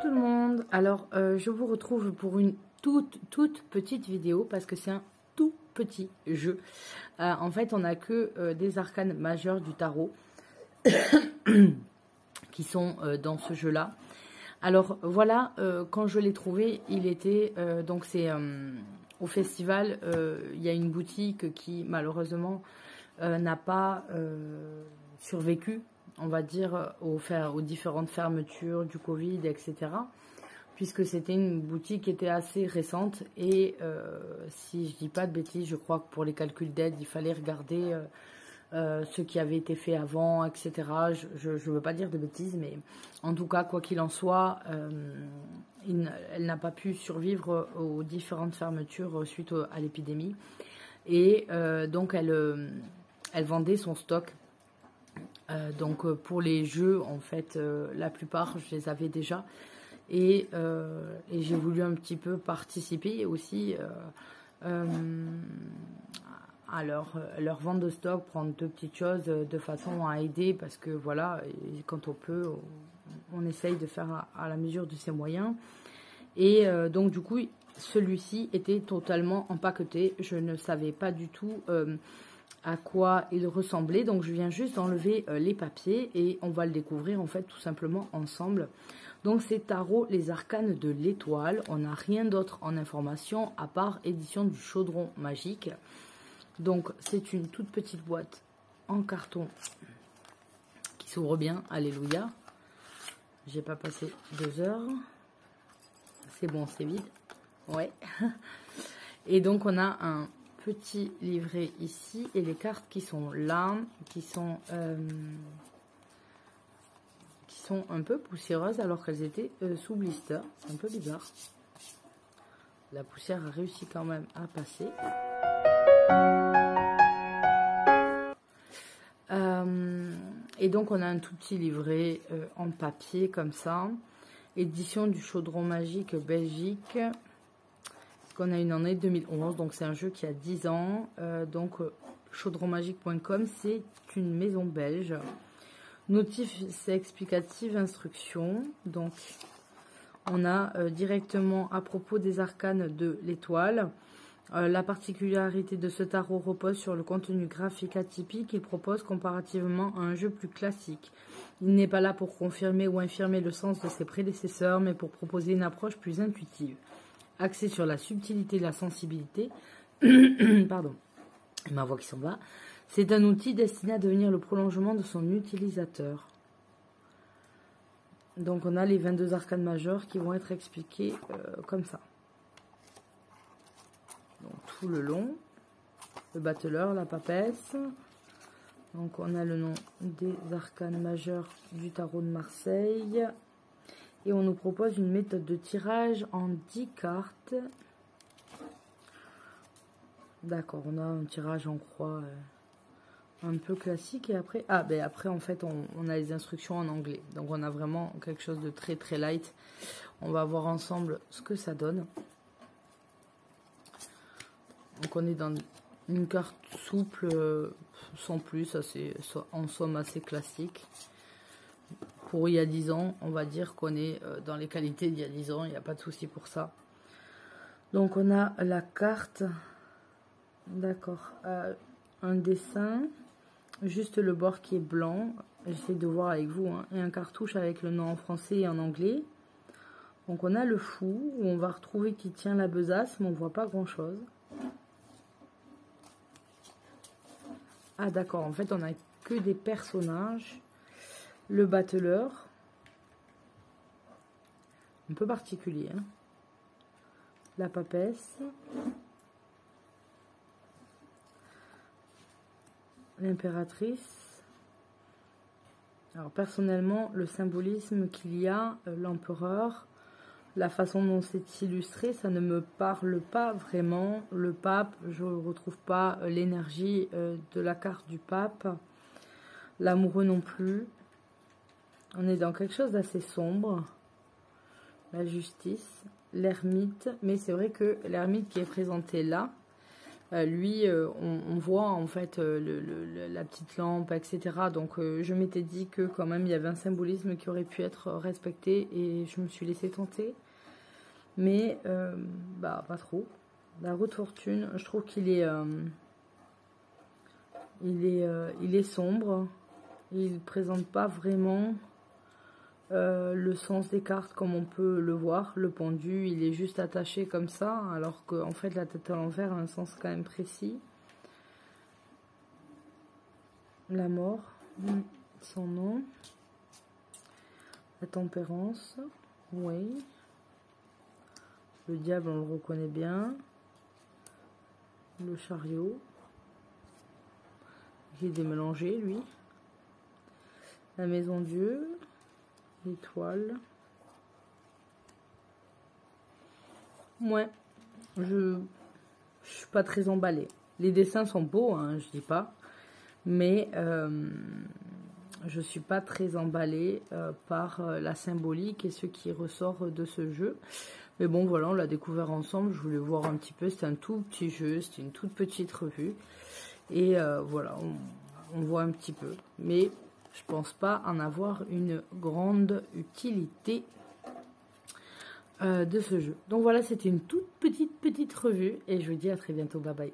tout le monde. Alors, je vous retrouve pour une toute petite vidéo parce que c'est un tout petit jeu. En fait, on n'a que des arcanes majeures du tarot qui sont dans ce jeu-là. Alors, voilà, quand je l'ai trouvé, il était... donc, c'est au festival, il y a une boutique qui, malheureusement, n'a pas survécu, on va dire, aux différentes fermetures du Covid, etc. Puisque c'était une boutique qui était assez récente. Et si je dis pas de bêtises, je crois que pour les calculs d'aide, il fallait regarder ce qui avait été fait avant, etc. Je ne veux pas dire de bêtises, mais en tout cas, quoi qu'il en soit, elle n'a pas pu survivre aux différentes fermetures suite à l'épidémie. Et donc, elle vendait son stock. Donc pour les jeux, en fait, la plupart, je les avais déjà. Et j'ai voulu un petit peu participer aussi à leur vente de stock, prendre deux petites choses de façon à aider. Parce que voilà, quand on peut, on essaye de faire à la mesure de ses moyens. Et donc du coup, celui-ci était totalement empaqueté. Je ne savais pas du tout... à quoi il ressemblait, donc je viens juste d'enlever les papiers et on va le découvrir en fait tout simplement ensemble. Donc c'est Tarot les arcanes de l'étoile, on n'a rien d'autre en information à part édition du chaudron magique. Donc c'est une toute petite boîte en carton qui s'ouvre bien, alléluia. J'ai pas passé 2 heures, c'est bon, c'est vide, ouais. Et donc on a un petit livret ici et les cartes qui sont là, qui sont un peu poussiéreuses alors qu'elles étaient sous blister. C'est un peu bizarre. La poussière a réussi quand même à passer. Et donc on a un tout petit livret en papier comme ça. Édition du chaudron magique Belgique. On a une année 2011, donc c'est un jeu qui a 10 ans. Donc chaudronmagique.com, c'est une maison belge. Notif, c'est explicative, instruction. Donc on a directement à propos des arcanes de l'étoile. La particularité de ce tarot repose sur le contenu graphique atypique qu'il propose comparativement à un jeu plus classique. Il n'est pas là pour confirmer ou infirmer le sens de ses prédécesseurs, mais pour proposer une approche plus intuitive. Axé sur la subtilité et la sensibilité, pardon, ma voix qui s'en va, c'est un outil destiné à devenir le prolongement de son utilisateur. Donc on a les 22 arcanes majeures qui vont être expliquées comme ça. Donc tout le long, le battleur, la papesse. Donc on a le nom des arcanes majeures du tarot de Marseille. Et on nous propose une méthode de tirage en 10 cartes. D'accord, on a un tirage en croix un peu classique. Et après, après en fait, on a les instructions en anglais. Donc on a vraiment quelque chose de très très light. On va voir ensemble ce que ça donne. Donc on est dans une carte souple, sans plus, assez, en somme assez classique. Pour il y a 10 ans, on va dire qu'on est dans les qualités d'il y a 10 ans, il n'y a pas de souci pour ça. Donc on a la carte, d'accord, un dessin, juste le bord qui est blanc, j'essaie de voir avec vous, hein, et un cartouche avec le nom en français et en anglais. Donc on a le fou, où on va retrouver qui tient la besace, mais on ne voit pas grand chose. Ah d'accord, en fait on n'a que des personnages. Le battleur, un peu particulier, hein. La papesse, l'impératrice. Alors personnellement, le symbolisme qu'il y a, l'empereur, la façon dont c'est illustré, ça ne me parle pas vraiment. Le pape, je ne retrouve pas l'énergie de la carte du pape. L'amoureux non plus. On est dans quelque chose d'assez sombre. La justice, l'ermite. Mais c'est vrai que l'ermite qui est présenté là, lui, on voit en fait la petite lampe, etc. Donc je m'étais dit que quand même il y avait un symbolisme qui aurait pu être respecté et je me suis laissée tenter. Mais bah pas trop. La roue de fortune, je trouve qu'il est, il est sombre. Il ne présente pas vraiment le sens des cartes comme on peut le voir. Le pendu, il est juste attaché comme ça, alors qu'en fait la tête à l'envers a un sens quand même précis. La mort, son nom. La tempérance, oui. Le diable, on le reconnaît bien. Le chariot. Il est démélangé, lui. La maison Dieu. L'étoile. Ouais, je suis pas très emballée. Les dessins sont beaux, hein, je dis pas. Mais je suis pas très emballée par la symbolique et ce qui ressort de ce jeu. Mais bon, voilà, on l'a découvert ensemble. Je voulais voir un petit peu. C'était un tout petit jeu. C'était une toute petite revue. Et voilà, on voit un petit peu. Mais je pense pas en avoir une grande utilité de ce jeu. Donc voilà, c'était une toute petite revue. Et je vous dis à très bientôt. Bye bye.